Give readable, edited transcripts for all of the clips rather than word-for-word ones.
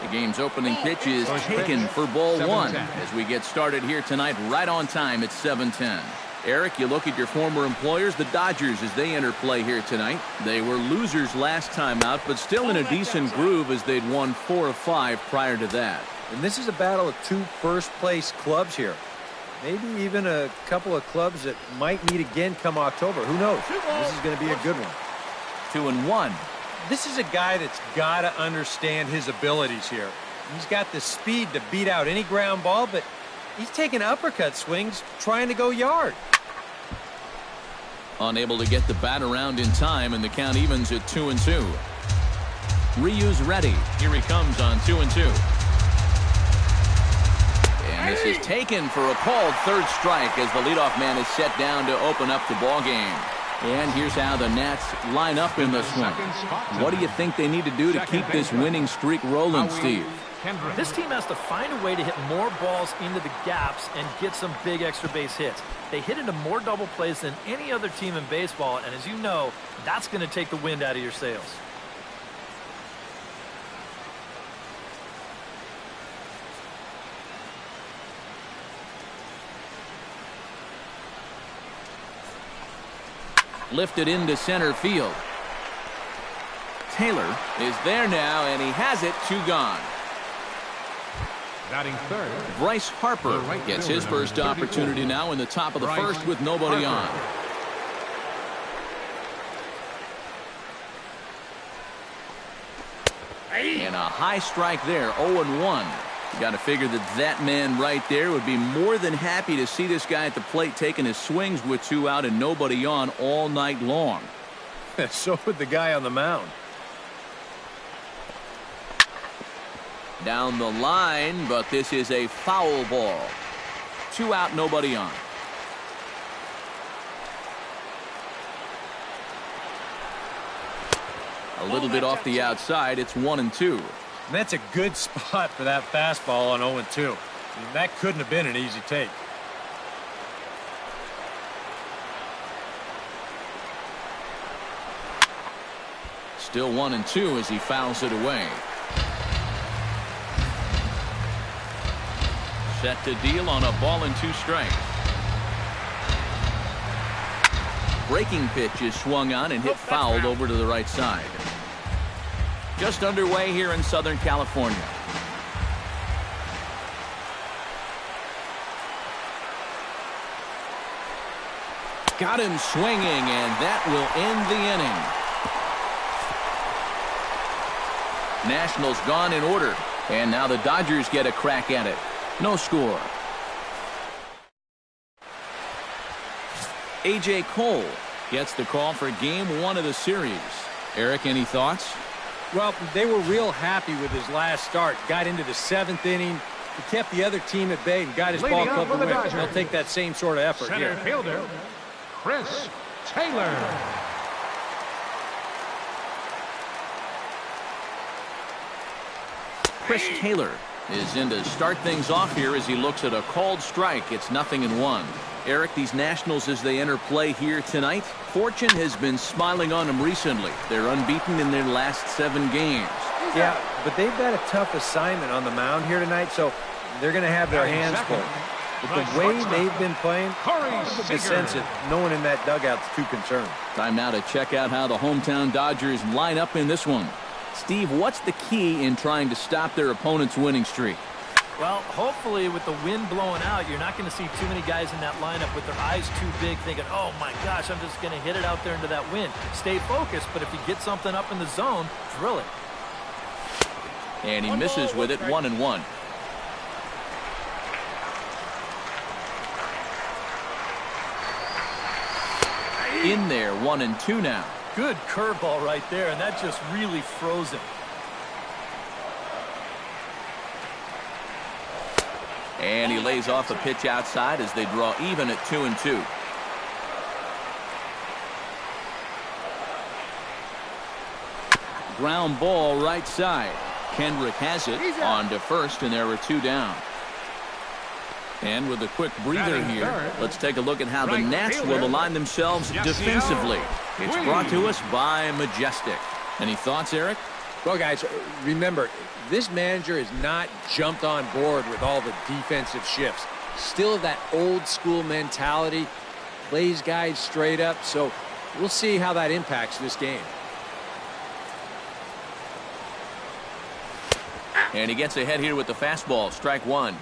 The game's opening pitch is taken for ball one as we get started here tonight right on time at 7:10. Eric, you look at your former employers, the Dodgers, as they enter play here tonight. They were losers last time out, but still in a decent groove as they'd won 4 of 5 prior to that. And this is a battle of 2 first-place clubs here. Maybe even a couple of clubs that might meet again come October. Who knows? This is going to be a good one. 2-1. This is a guy that's got to understand his abilities here. He's got the speed to beat out any ground ball, but he's taking uppercut swings trying to go yard. Unable to get the bat around in time, and the count evens at 2-2. Ryu's ready. Here he comes on 2-2. And this is taken for a called third strike as the leadoff man is set down to open up the ball game. And here's how the Nats line up in this one. What do you think they need to do to keep this winning streak rolling, Steve? This team has to find a way to hit more balls into the gaps and get some big extra base hits. They hit into more double plays than any other team in baseball, and as you know, that's going to take the wind out of your sails. Lifted into center field. Taylor is there now, and he has it. 2 gone. Batting third, Bryce Harper gets his first opportunity now in the top of the first with nobody on. And a high strike there, 0-1. You got to figure that man right there would be more than happy to see this guy at the plate taking his swings with 2 out and nobody on all night long. So would the guy on the mound. Down the line, but this is a foul ball. 2 out, nobody on. A little bit off the outside. It's 1-2. And that's a good spot for that fastball on 0-2. I mean, that couldn't have been an easy take. Still 1-2 as he fouls it away. Set to deal on a ball and 2 strikes. Breaking pitch is swung on and hit fouled over to the right side. Just underway here in Southern California. Got him swinging, and that will end the inning. Nationals gone in order, and now the Dodgers get a crack at it. No score. A.J. Cole gets the call for game 1 of the series. Eric, any thoughts? Well, they were real happy with his last start. Got into the 7th inning. He kept the other team at bay and got his ball club to win. They'll take that same sort of effort here. center fielder, Chris Taylor. Chris Taylor is in to start things off here as he looks at a called strike. It's 0-1. Eric, these Nationals, as they enter play here tonight, fortune has been smiling on them recently. They're unbeaten in their last 7 games. Yeah, but they've got a tough assignment on the mound here tonight, so they're going to have their hands full. But the way they've been playing, I get the sense that no one in that dugout's too concerned. Time now to check out how the hometown Dodgers line up in this one. Steve, what's the key in trying to stop their opponent's winning streak? Well, hopefully with the wind blowing out, you're not going to see too many guys in that lineup with their eyes too big thinking, oh my gosh, I'm just going to hit it out there into that wind. Stay focused, but if you get something up in the zone, drill it. And he misses with it, 1-1. In there, 1-2 now. Good curveball right there, and that just really froze him. And he lays off a pitch outside as they draw even at 2-2. Ground ball right side. Kendrick has it on to first, and there are 2 down. And with a quick breather here, let's take a look at how the Nats will align themselves defensively. It's brought to us by Majestic. Any thoughts, Eric? Well, guys, remember, this manager has not jumped on board with all the defensive shifts. Still that old school mentality, plays guys straight up, so we'll see how that impacts this game. And he gets ahead here with the fastball, strike one.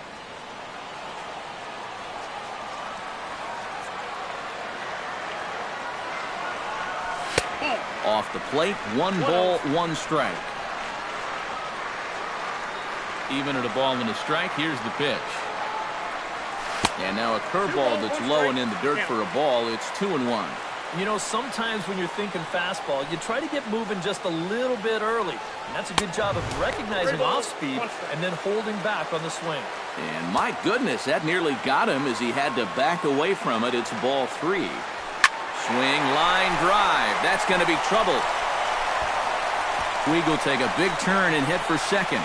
Off the plate, 1 ball, 1 strike. Even at a ball and a strike, here's the pitch. And now a curveball that's low and in the dirt for a ball. It's 2-1. You know, sometimes when you're thinking fastball, you try to get moving just a little bit early. And that's a good job of recognizing off speed and then holding back on the swing. And my goodness, that nearly got him as he had to back away from it. It's ball 3. Swing, line drive. That's going to be trouble. Puig will take a big turn and hit for second.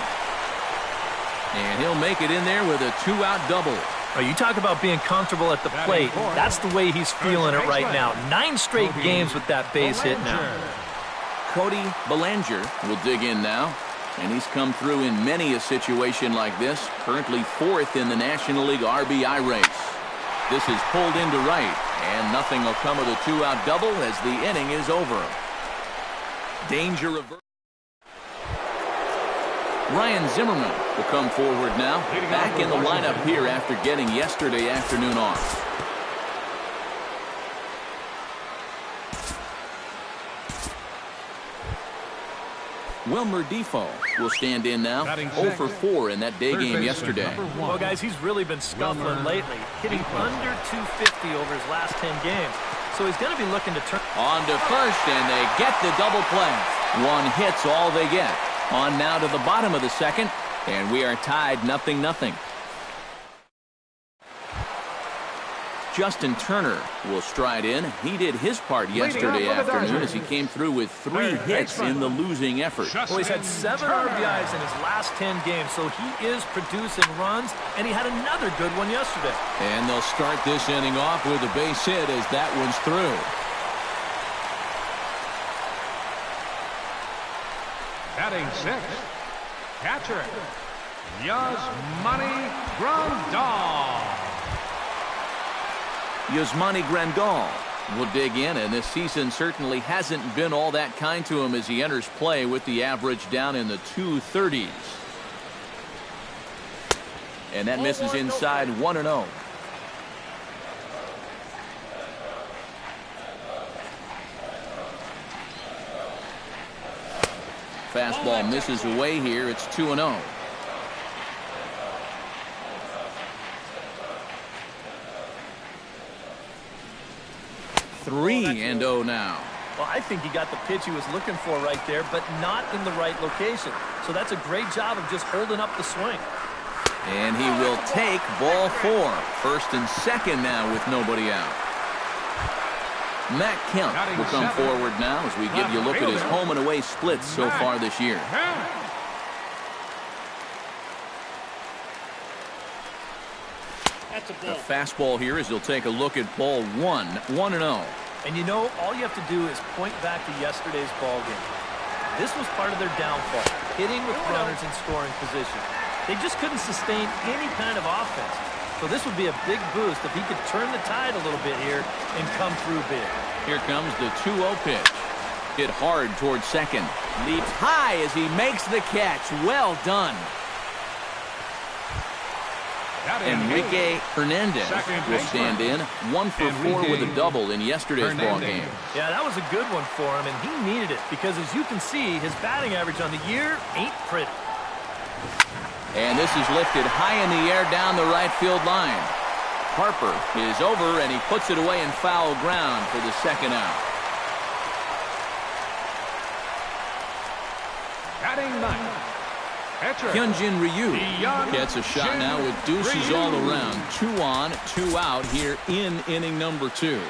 And he'll make it in there with a 2-out double. Oh, you talk about being comfortable at the plate. That's the way he's feeling it right now. 9 straight games with that base hit now. Cody Bellinger will dig in now. And he's come through in many a situation like this. Currently 4th in the National League RBI race. This is pulled into right. And nothing will come of the 2-out double as the inning is over. Danger reversed. Ryan Zimmerman will come forward now. Back in the lineup here after getting yesterday afternoon off. Wilmer Defoe will stand in now. 0 for 4 in that day game yesterday. Well, guys, he's really been scuffling lately, hitting under 250 over his last 10 games. So he's going to be looking to turn. On to first, and they get the double play. 1 hit's all they get. On now to the bottom of the second, and we are tied 0-0. Justin Turner will stride in. He did his part yesterday afternoon as he came through with 3 hits in the losing effort. Well, he's had 7 RBIs in his last 10 games, so he is producing runs, and he had another good one yesterday. And they'll start this inning off with a base hit as that one's through. Batting 6th, catcher, Yasmani Grandal. Yasmani Grandal will dig in, and this season certainly hasn't been all that kind to him as he enters play with the average down in the 230s. And that misses inside 1-0. Fastball misses away here. It's 2-0. 3-0 now. Well, I think he got the pitch he was looking for right there, but not in the right location. So that's a great job of just holding up the swing. And he will take ball 4. First and second now with nobody out. Matt Kemp will come forward now as we give you a look at his home and away splits so far this year. A fastball here as he'll take a look at ball 1, 1-0. And you know, all you have to do is point back to yesterday's ball game. This was part of their downfall, hitting with runners in scoring position. They just couldn't sustain any kind of offense. So this would be a big boost if he could turn the tide a little bit here and come through big. Here comes the 2-0 pitch. Hit hard towards second. Leaps high as he makes the catch. Well done. Enrique Hernandez will stand in. 1 for 4 with a double in yesterday's ball game. Yeah, that was a good one for him, and he needed it because, as you can see, his batting average on the year ain't pretty. And this is lifted high in the air down the right field line. Harper is over, and he puts it away in foul ground for the second out. Batting 9th, Hyunjin Ryu gets a shot now with deuces all around. 2 on, 2 out here in inning number 2.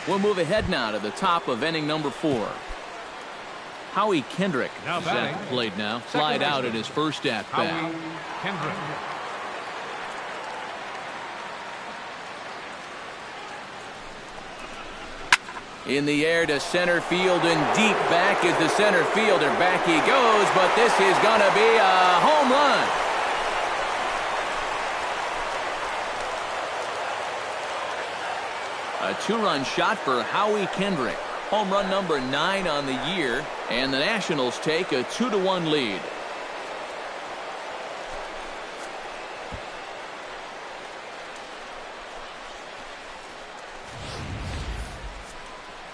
We'll move ahead now to the top of inning number 4. Howie Kendrick Now is at batting, the plate now. Flied out at his first at-bat. Howie Kendrick. In the air to center field and deep back is the center fielder. Back he goes, but this is going to be a home run. A 2-run shot for Howie Kendrick. Home run number 9 on the year, and the Nationals take a 2-1 lead.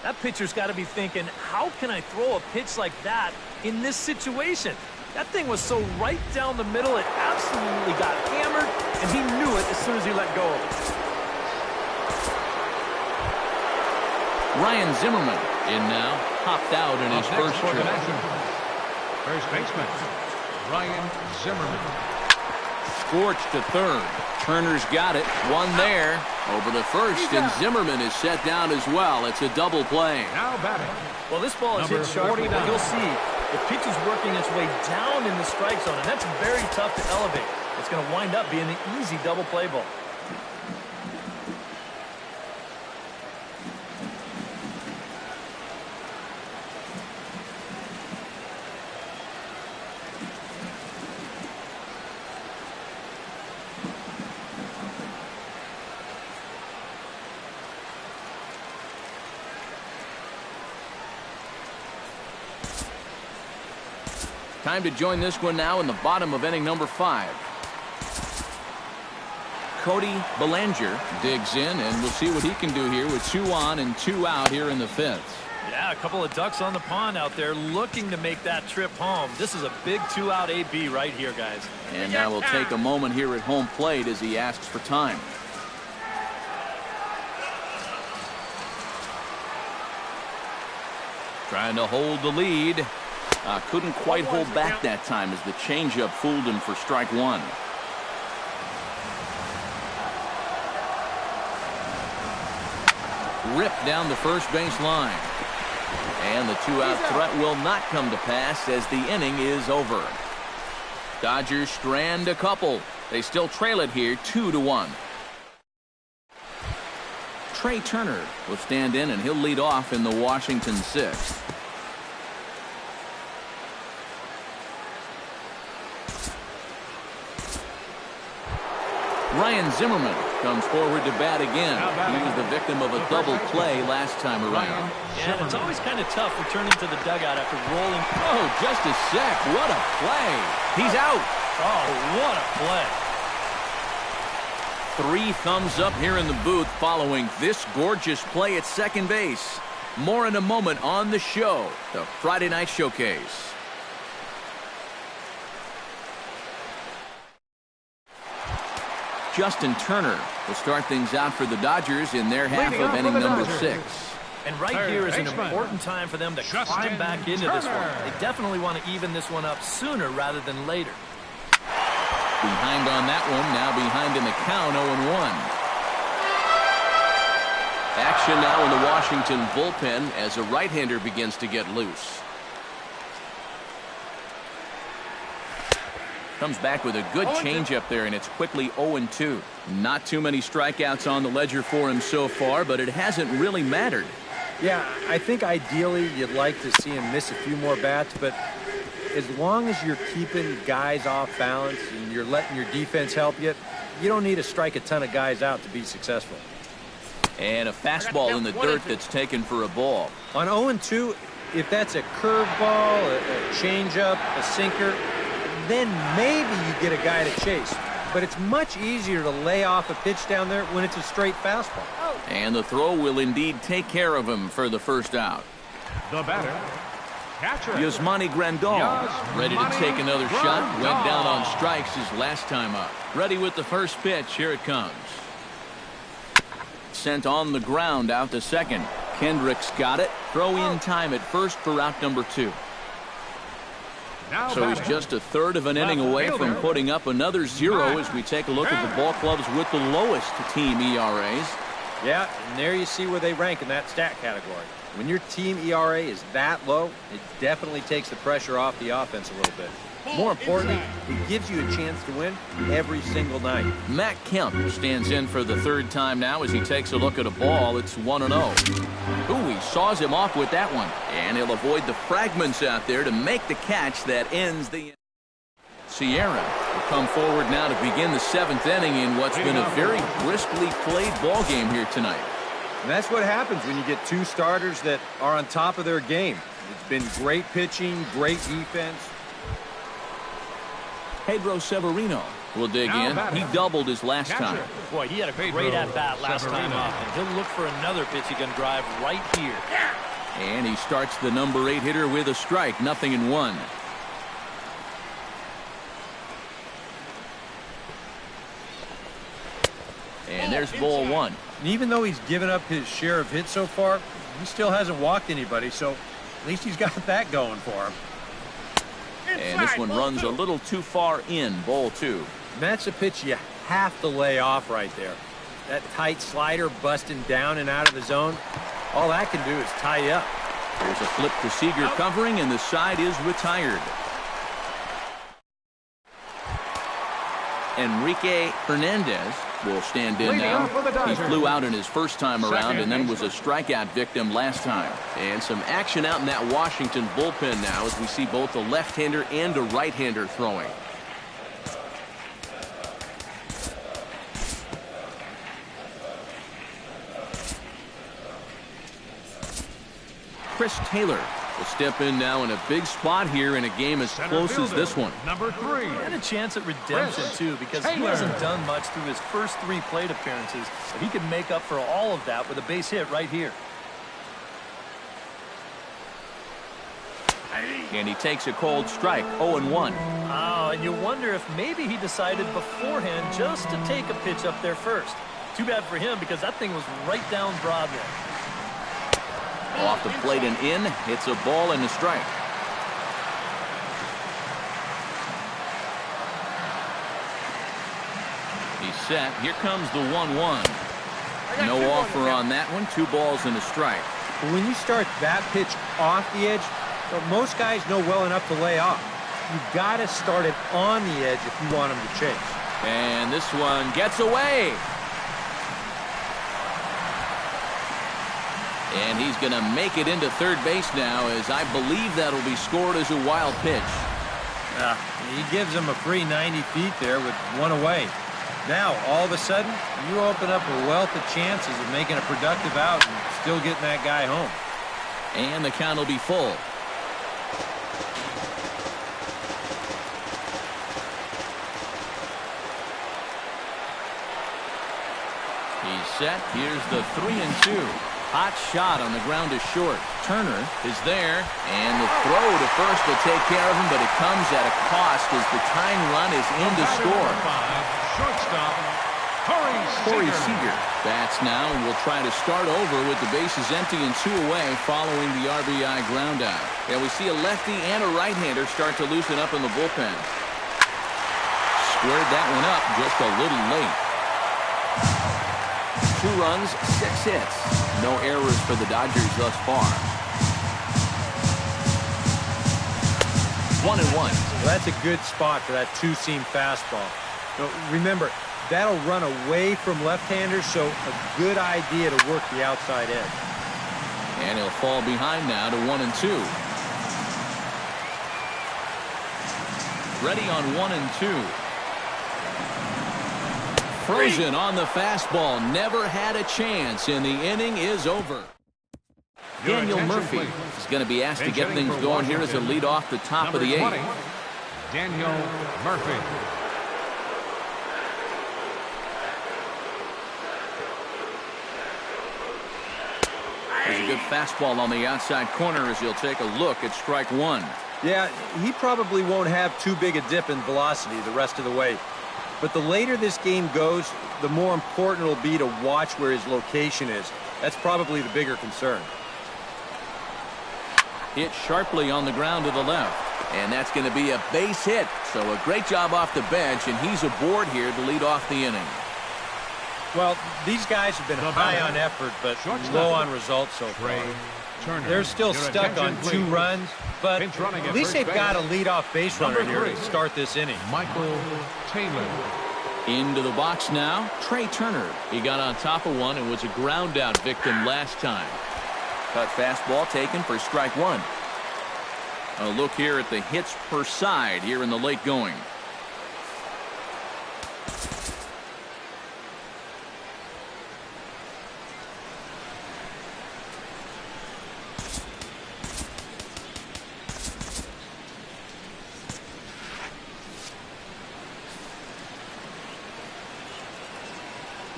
That pitcher's got to be thinking, how can I throw a pitch like that in this situation? That thing was so right down the middle, it absolutely got hammered, and he knew it as soon as he let go of it. Ryan Zimmerman in now, hopped out in his first trip. First baseman, Ryan Zimmerman. Scorched to third. Turner's got it. One there. Over the first, and Zimmerman is set down as well. It's a double play. Now batting. Well, this ball is hit sharp, but you'll see the pitch is working its way down in the strike zone, and that's very tough to elevate. It's going to wind up being an easy double play ball. Time to join this one now in the bottom of inning number 5. Cody Bellinger digs in, and we'll see what he can do here with 2 on and 2 out here in the 5th. Yeah, a couple of ducks on the pond out there looking to make that trip home. This is a big 2-out AB right here, guys. And now we'll take a moment here at home plate as he asks for time. Trying to hold the lead. Couldn't quite hold back that time as the changeup fooled him for strike 1. Ripped down the first base line. And the 2-out threat will not come to pass as the inning is over. Dodgers strand a couple. They still trail it here 2-1. Trey Turner will stand in, and he'll lead off in the Washington 6th. Ryan Zimmerman comes forward to bat again. He was the victim of a double play last time around. Yeah, it's always kind of tough returning to the dugout after rolling. Oh, just a sec. What a play. He's out. Oh, what a play. 3 thumbs up here in the booth following this gorgeous play at second base. More in a moment on the show, the Friday Night Showcase. Justin Turner will start things out for the Dodgers in their half of inning number 6. And right here is an important time for them to climb back into this one. They definitely want to even this one up sooner rather than later. Behind on that one, now behind in the count, 0-1. Action now in the Washington bullpen as a right-hander begins to get loose. Comes back with a good changeup there, and it's quickly 0-2. Not too many strikeouts on the ledger for him so far, but it hasn't really mattered. Yeah, I think ideally you'd like to see him miss a few more bats, but as long as you're keeping guys off balance and you're letting your defense help you, you don't need to strike a ton of guys out to be successful. And a fastball in the dirt that's taken for a ball. On 0-2, if that's a curveball, a changeup, a sinker, then maybe you get a guy to chase. But it's much easier to lay off a pitch down there when it's a straight fastball. And the throw will indeed take care of him for the first out. The batter, catcher, Yasmani Grandal, ready to take another shot. Went down on strikes his last time up. Ready with the first pitch. Here it comes. Sent on the ground out to second. Kendrick's got it. Throw in time at first for out number 2. So he's just a third of an inning away from putting up another 0 as we take a look at the ball clubs with the lowest team ERAs. Yeah, and there you see where they rank in that stat category. When your team ERA is that low, it definitely takes the pressure off the offense a little bit. More importantly, it gives you a chance to win every single night. Matt Kemp stands in for the third time now as he takes a look at a ball. It's 1-0. Ooh, he saws him off with that one. And he'll avoid the fragments out there to make the catch that ends the... Sierra will come forward now to begin the 7th inning in what's been a very briskly played ball game here tonight. And that's what happens when you get two starters that are on top of their game. It's been great pitching, great defense. Pedro Severino will dig in. He doubled his last time. Boy, he had a great at-bat last time up, and he'll look for another pitch he can drive right here. And he starts the number 8 hitter with a strike, 0-1. And there's ball 1. And even though he's given up his share of hits so far, he still hasn't walked anybody, so at least he's got that going for him. And this one runs a little too far in, ball 2. And that's a pitch you have to lay off right there. That tight slider busting down and out of the zone, all that can do is tie you up. There's a flip to Seager covering, and the side is retired. Enrique Hernandez will stand in now. He flew out in his first time around and then was a strikeout victim last time. And some action out in that Washington bullpen now as we see both a left-hander and a right-hander throwing. Chris Taylor will step in now in a big spot here in a game as close as this one. Number 3. And a chance at redemption, too, because he hasn't done much through his first 3 plate appearances. But he can make up for all of that with a base hit right here. And he takes a cold strike, 0-1. Oh, and you wonder if maybe he decided beforehand just to take a pitch up there first. Too bad for him because that thing was right down Broadway. Off the plate and in, it's a ball and a strike. He's set. Here comes the 1-1. No offer on that one. 2 balls and a strike. But when you start that pitch off the edge, well, most guys know well enough to lay off. You've got to start it on the edge if you want him to chase. And this one gets away. And he's going to make it into third base now, as I believe that'll be scored as a wild pitch. He gives him a free 90 feet there with 1 away. Now, all of a sudden, you open up a wealth of chances of making a productive out and still getting that guy home. And the count will be full. He's set. Here's the 3-2. Hot shot on the ground is short. Turner is there, and the throw to first will take care of him, but it comes at a cost as the tying run is in to score. Shortstop, Corey Seager bats now, and will try to start over with the bases empty and 2 away following the RBI ground out. And we see a lefty and a right-hander start to loosen up in the bullpen. Squared that one up just a little late. 2 runs, 6 hits. No errors for the Dodgers thus far. 1-1. Well, that's a good spot for that 2-seam fastball. Now, remember, that'll run away from left-handers, so a good idea to work the outside edge. And he'll fall behind now to 1-2. Ready on 1-2. Frozen on the fastball. Never had a chance, and the inning is over. Daniel Murphy is going to be asked to get things going here as a lead off the top of the 8th. Daniel Murphy. There's a good fastball on the outside corner as he'll take a look at strike 1. Yeah, he probably won't have too big a dip in velocity the rest of the way. But the later this game goes, the more important it'll be to watch where his location is. That's probably the bigger concern. Hit sharply on the ground to the left. And that's going to be a base hit. So a great job off the bench, and he's aboard here to lead off the inning. Well, these guys have been high on effort, but low on results so far. They're still stuck on 2 runs, but at least they've got a leadoff base runner here to start this inning. Michael Taylor. Into the box now, Trey Turner. He got on top of one and was a ground out victim last time. Cut fastball taken for strike 1. A look here at the hits per side here in the late going.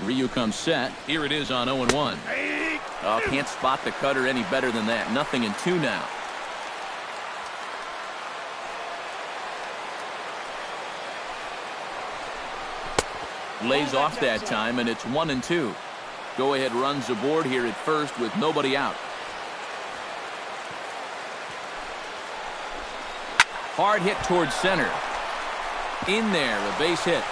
Ryu comes set. Here it is on 0-1. Oh, can't spot the cutter any better than that. 0-2 now. Lays off that time, and it's 1-2. Go ahead runs aboard here at first with nobody out. Hard hit towards center. In there, a base hit.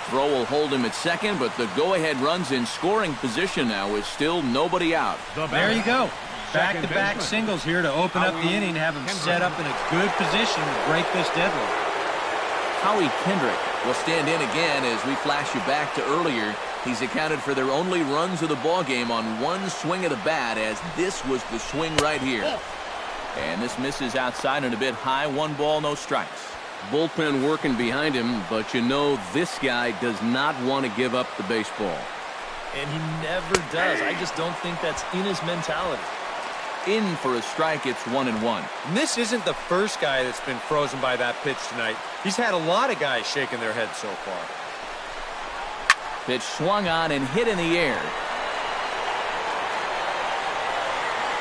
Throw will hold him at second, but the go-ahead runs in scoring position now with still nobody out. There you go. Back-to-back singles here to open up the inning, have him set up in a good position to break this deadlock. Howie Kendrick will stand in again as we flash you back to earlier. He's accounted for their only runs of the ballgame on one swing of the bat, as this was the swing right here. And this misses outside and a bit high. 1 ball, no strikes. Bullpen working behind him, but you know this guy does not want to give up the baseball. And he never does. I just don't think that's in his mentality. In for a strike, it's 1-1. And this isn't the first guy that's been frozen by that pitch tonight. He's had a lot of guys shaking their heads so far. Pitch swung on and hit in the air.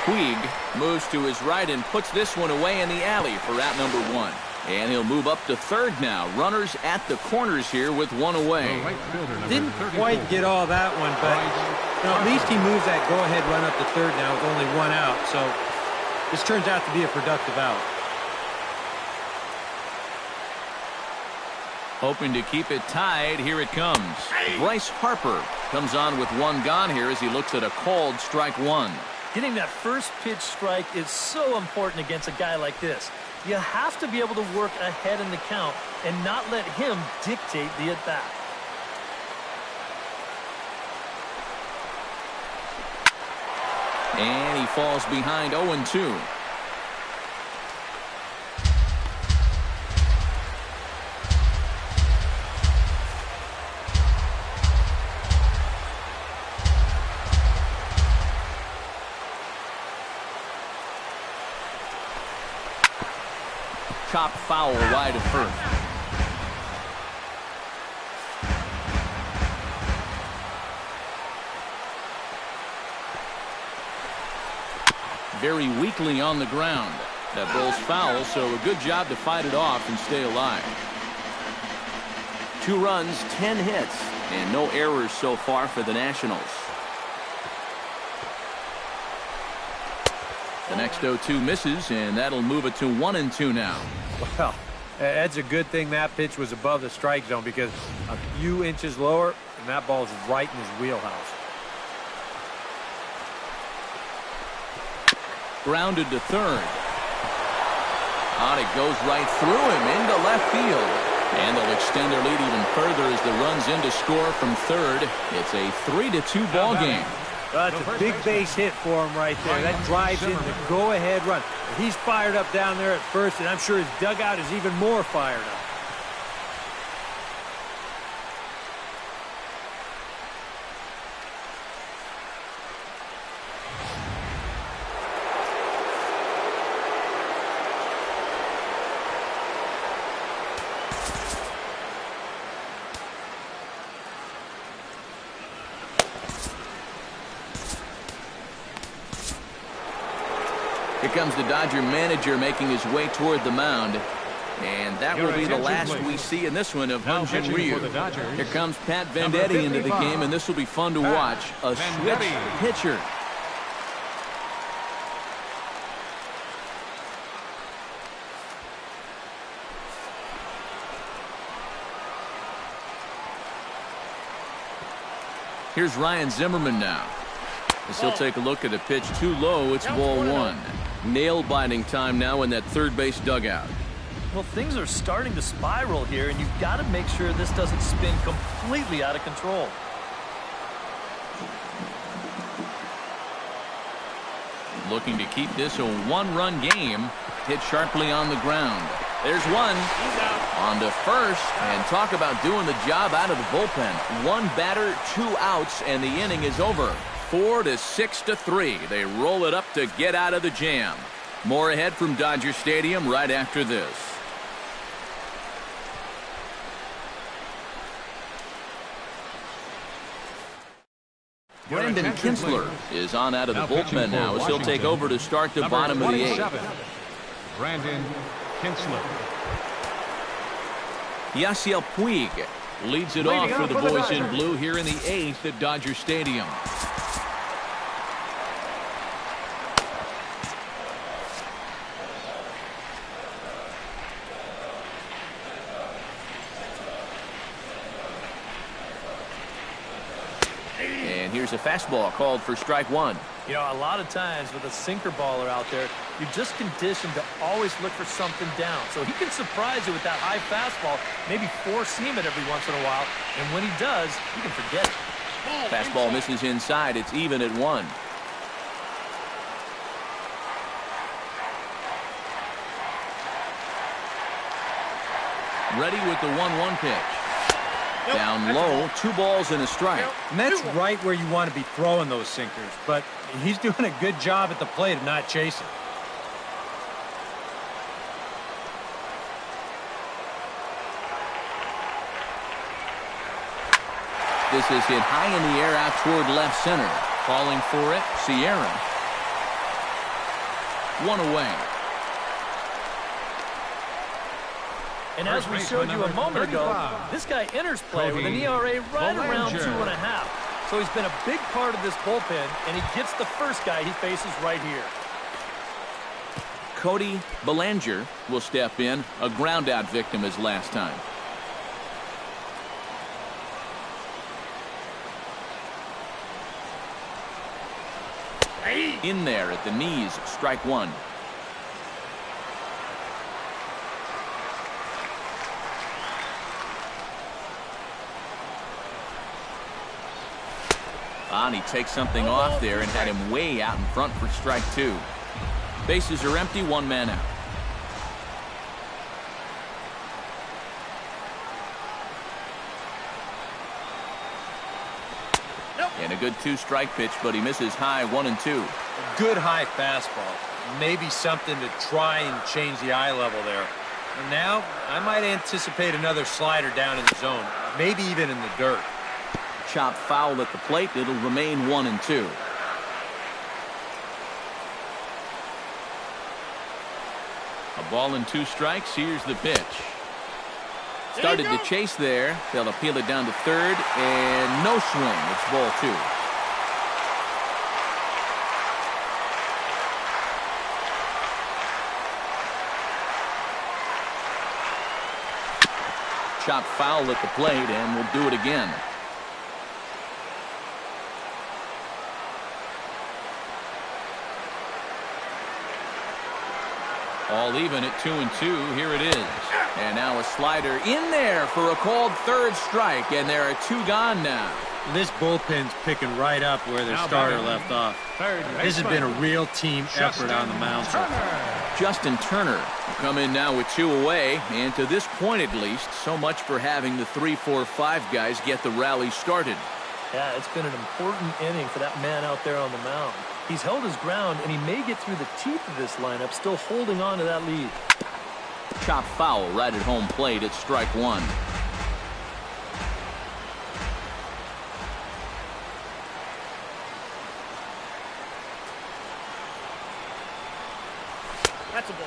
Puig moves to his right and puts this one away in the alley for out number 1. And he'll move up to third now. Runners at the corners here with 1 away. Didn't quite get all that one, but at least he moves that go-ahead run up to third now with only 1 out. So this turns out to be a productive out. Hoping to keep it tied. Here it comes. Bryce Harper comes on with 1 gone here as he looks at a called strike 1. Getting that first pitch strike is so important against a guy like this. You have to be able to work ahead in the count and not let him dictate the at-bat. And he falls behind 0-2. Chop foul wide of first. Very weakly on the ground. That ball's foul, so a good job to fight it off and stay alive. 2 runs, 10 hits, and no errors so far for the Nationals. The next 0-2 misses, and that'll move it to 1-2 now. Well, that's a good thing that pitch was above the strike zone, because a few inches lower, and that ball's right in his wheelhouse. Grounded to third. On it goes right through him into left field. And they'll extend their lead even further as the run's in to score from third. It's a 3-2 ball game. That's a big base hit for him right there. That drives in the go-ahead run. He's fired up down there at first, and I'm sure his dugout is even more fired up. Here comes the Dodger manager making his way toward the mound. And that will be the last we see in this one of Hyun-Jin Ryu. Here comes Pat Venditti into the game, and this will be fun to watch. A switch pitcher. Here's Ryan Zimmerman now. As he'll take a look at a pitch too low, it's ball one. Nail-biting time now in that third base dugout. Well, things are starting to spiral here, and you've got to make sure this doesn't spin completely out of control. Looking to keep this a one-run game. Hit sharply on the ground. There's one. On to first, and talk about doing the job out of the bullpen. One batter, 2 outs, and the inning is over. 4 to 6 to 3. They roll it up to get out of the jam. More ahead from Dodger Stadium right after this. Brandon Kinsler is on out of the bullpen now as he'll take over to start the bottom of the 8th. Brandon Kinsler. Yasiel Puig leads it off for the boys in blue here in the 8th at Dodger Stadium. And here's a fastball called for strike one. You know, a lot of times with a sinker baller out there, you're just conditioned to always look for something down. So he can surprise you with that high fastball, maybe four-seam it every once in a while. And when he does, you can forget it. Fastball misses inside. It's even at 1. Ready with the 1-1 pitch. Down low, 2 balls and a strike. And that's right where you want to be throwing those sinkers, but he's doing a good job at the plate of not chasing. This is hit high in the air out toward left center. Calling for it, Sierra. 1 away. And as we showed you a moment ago, this guy enters play with an ERA right around 2.5. So he's been a big part of this bullpen, and he gets the first guy he faces right here. Cody Bellinger will step in, a ground-out victim as last time. In there at the knees, strike 1. He takes something off there and had him way out in front for strike 2. Bases are empty, 1 man out. And a good 2-strike pitch, but he misses high 1 and 2. A good high fastball. Maybe something to try and change the eye level there. And now I might anticipate another slider down in the zone, maybe even in the dirt. Chop foul at the plate. It'll remain 1 and 2. A ball and 2 strikes. Here's the pitch. Started to chase there. They'll appeal it down to third, and no swing. It's ball 2. Chop foul at the plate, and we'll do it again. All even at 2 and 2. Here it is. And now a slider in there for a called third strike, and there are 2 gone now. This bullpen's picking right up where their starter left off. This has been a real team effort on the mound so far. Justin Turner will come in now with 2 away, and to this point at least, so much for having the 3, 4, 5 guys get the rally started. Yeah, it's been an important inning for that man out there on the mound. He's held his ground, and he may get through the teeth of this lineup, still holding on to that lead. Chop foul right at home plate. It's strike 1.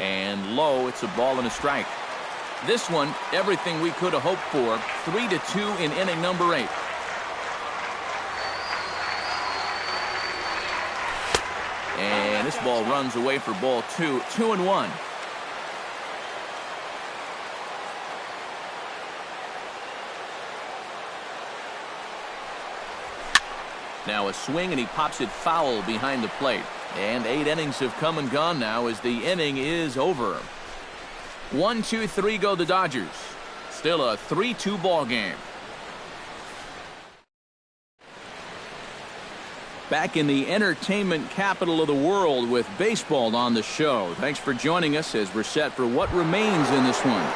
And low, it's a ball and a strike. This one, everything we could have hoped for. 3-2 in inning number 8. And this ball runs away for ball 2. 2 and 1. Now a swing, and he pops it foul behind the plate. And 8 innings have come and gone now as the inning is over. 1-2-3 go the Dodgers. Still a 3-2 ball game. Back in the entertainment capital of the world with baseball on the show. Thanks for joining us as we're set for what remains in this one.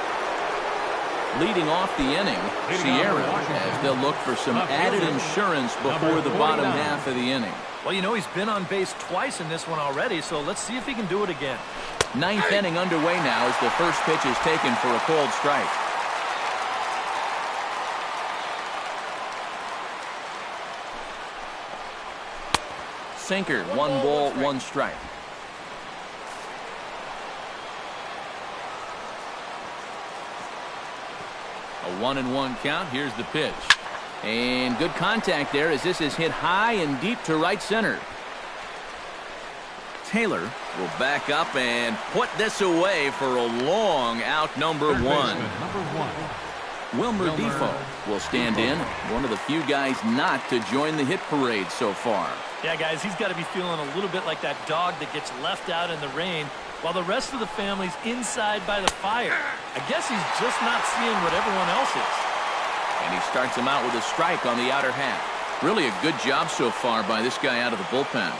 Leading off the inning, Sierra, as they'll look for some added insurance before the bottom half of the inning. Well, you know, he's been on base twice in this one already, so let's see if he can do it again. 9th inning underway now as the first pitch is taken for a cold strike. Sinker, 1 ball, 1 strike. A 1-1 count. Here's the pitch. And good contact there as this is hit high and deep to right center. Taylor will back up and put this away for a long out, number 1. Wilmer Defoe will stand in, one of the few guys not to join the hit parade so far. Yeah, guys, he's got to be feeling a little bit like that dog that gets left out in the rain while the rest of the family's inside by the fire. I guess he's just not seeing what everyone else is. And he starts him out with a strike on the outer half. Really a good job so far by this guy out of the bullpen.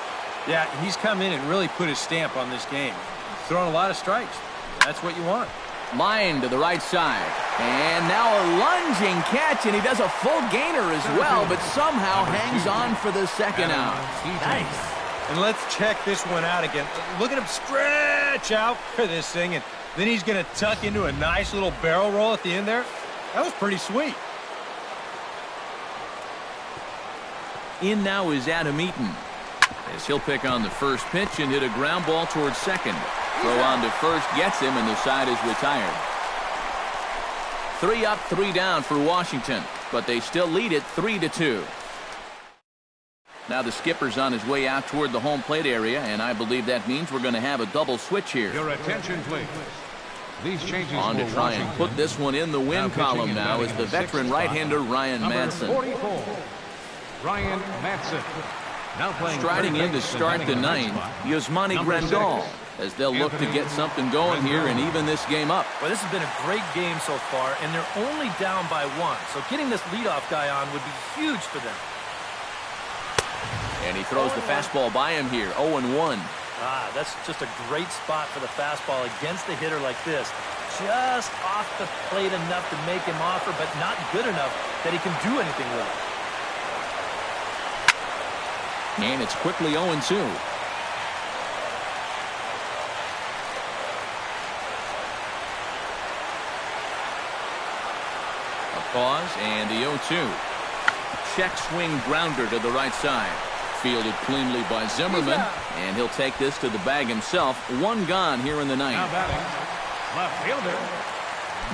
Yeah, he's come in and really put his stamp on this game. He's thrown a lot of strikes. That's what you want. Line to the right side. And now a lunging catch, and he does a full gainer as well, but somehow hangs on for the second out. Nice. And let's check this one out again. Look at him stretch out for this thing, and then he's going to tuck into a nice little barrel roll at the end there. That was pretty sweet. In now is Adam Eaton, as he'll pick on the first pitch and hit a ground ball towards second. Throw on to first gets him, and the side is retired. 3 up, 3 down for Washington, but they still lead it 3-2. Now the skipper's on his way out toward the home plate area, and I believe that means we're going to have a double switch here. Your attention, please. These changes On to try and put this one in the win column now is the veteran right-hander Ryan Madsen. 44, Ryan Madsen. Now playing striding in to start the 9th, Yasmani Grandal, as they'll look to get something going here and even this game up. Well, this has been a great game so far, and they're only down by 1. So getting this leadoff guy on would be huge for them. And he throws the fastball by him here, 0-1. That's just a great spot for the fastball against a hitter like this. Just off the plate enough to make him offer, but not good enough that he can do anything with it. And it's quickly 0-2. A pause and the 0-2. Check swing grounder to the right side. Fielded cleanly by Zimmerman, and he'll take this to the bag himself. 1 gone here in the 9th. Now batting, left fielder.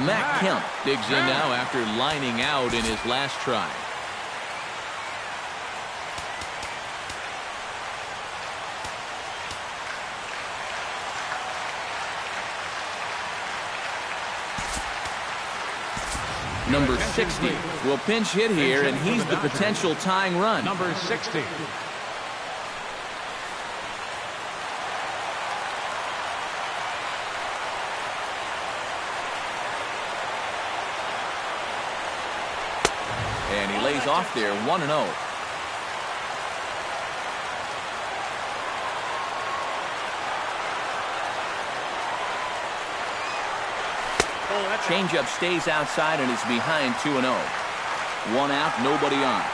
Matt Kemp digs in now after lining out in his last try. Number 60 will pinch hit here, and he's the potential tying run. Number 60. And he lays off there, 1-0. Changeup stays outside and is behind 2-0. 1 out, nobody on.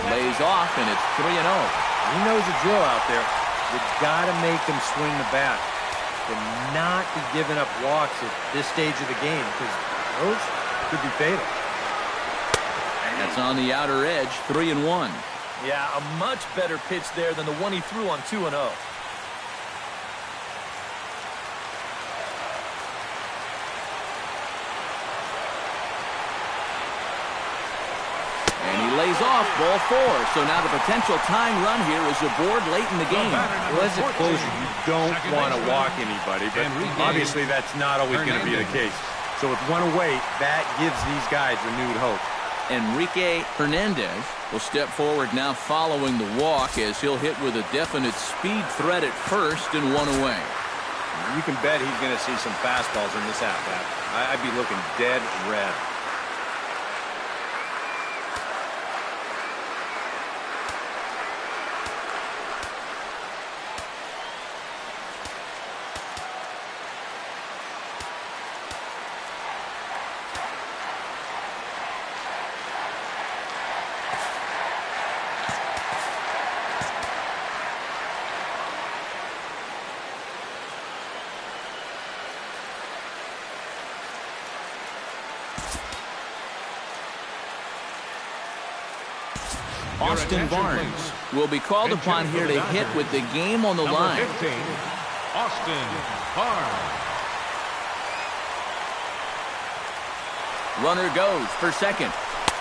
Lays off, and it's 3-0. He knows the drill out there. You've got to make them swing the bat. To not be giving up walks at this stage of the game, because those could be fatal. That's on the outer edge, 3-1. Yeah, a much better pitch there than the one he threw on 2-0. And he lays off, ball 4. So now the potential tying run here is aboard late in the game. Well, as a closer, you don't want to walk anybody, but obviously that's not always going to be the case. So with one away, that gives these guys renewed hope. Enrique Hernandez will step forward now following the walk as he'll hit with a definite speed threat at first and one away. You can bet he's going to see some fastballs in this at-bat. I'd be looking dead red. Austin Barnes will be called upon here to hit with the game on the line. 15, Austin Barnes. Runner goes for second.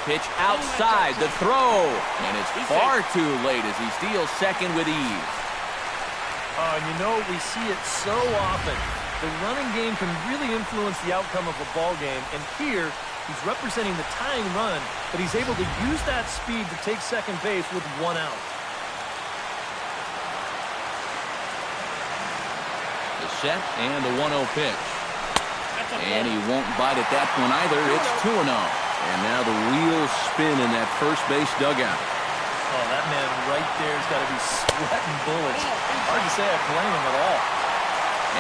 Pitch outside, the throw, and it's far too late as he steals second with ease. And you know, we see it so often. The running game can really influence the outcome of a ball game, and here he's representing the tying run, but he's able to use that speed to take second base with one out. The set and the 1-0 pitch. And he won't bite at that one either. It's 2-0. And now the wheels spin in that first base dugout. Oh, that man right there has got to be sweating bullets. Hard to say I blame him at all.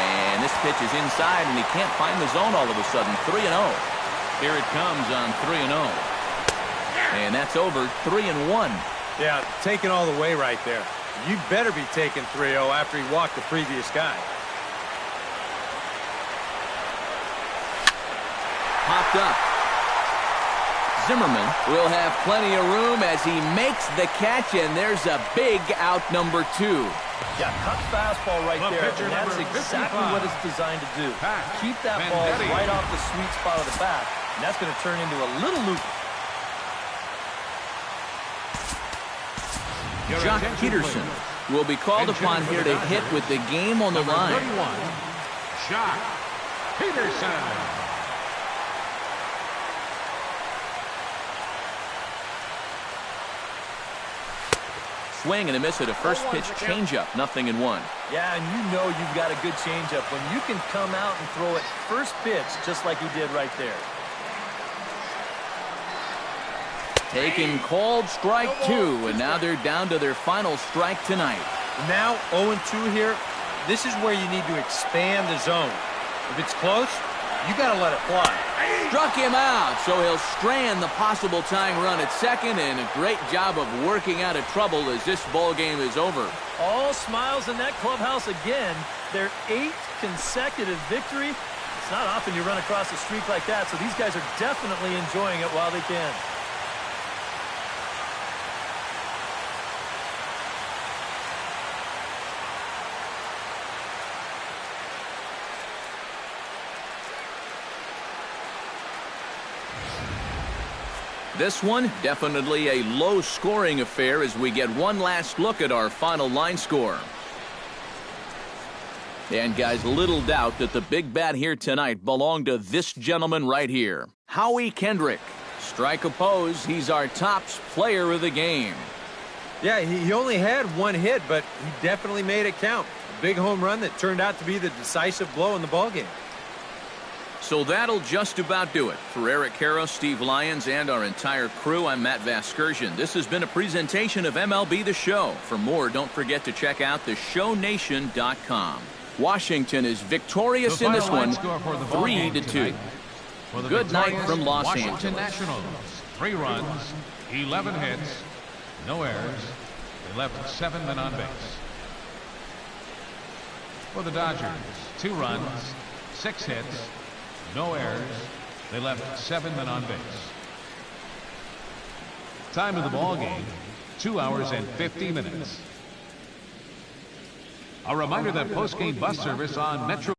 And this pitch is inside, and he can't find the zone all of a sudden. 3-0. Here it comes on 3-0. And that's over 3-1. Yeah, taking all the way right there. You better be taking 3-0 after he walked the previous guy. Popped up. Zimmerman will have plenty of room as he makes the catch, and there's a big out number 2. Yeah, cut fastball right there, and that's exactly what it's designed to do. Keep that ball right off the sweet spot of the bat, and that's going to turn into a little loop. Jock Peterson will be called upon here to hit with the game on the line. 31, Jock Peterson. Swing and a miss at a first pitch changeup, 0-1. Yeah, and you know you've got a good changeup when you can come out and throw it first pitch just like he did right there. Taking called strike 2, and now they're down to their final strike tonight. Now 0-2 here. This is where you need to expand the zone. If it's close, you got to let it fly. Struck him out, so he'll strand the possible tying run at second, and a great job of working out of trouble as this ball game is over. All smiles in that clubhouse again. Their 8th consecutive victory. It's not often you run across a streak like that, so these guys are definitely enjoying it while they can. This one, definitely a low-scoring affair as we get one last look at our final line score. And, guys, little doubt that the big bat here tonight belonged to this gentleman right here. Howie Kendrick. Strike oppose, he's our top player of the game. Yeah, he only had one hit, but he definitely made it count. A big home run that turned out to be the decisive blow in the ballgame. So that'll just about do it. For Eric Karros, Steve Lyons, and our entire crew, I'm Matt Vasgersian. This has been a presentation of MLB The Show. For more, don't forget to check out theshownation.com. Washington is victorious in this one, 3-2. Good night from Los Washington Angeles. Nationals. 3 runs, 11 hits, no errors. They left 7 men on base. For the Dodgers, 2 runs, 6 hits, no errors. They left 7 men on base. Time of the ball game, 2 hours and 50 minutes. A reminder that post-game bus service on Metro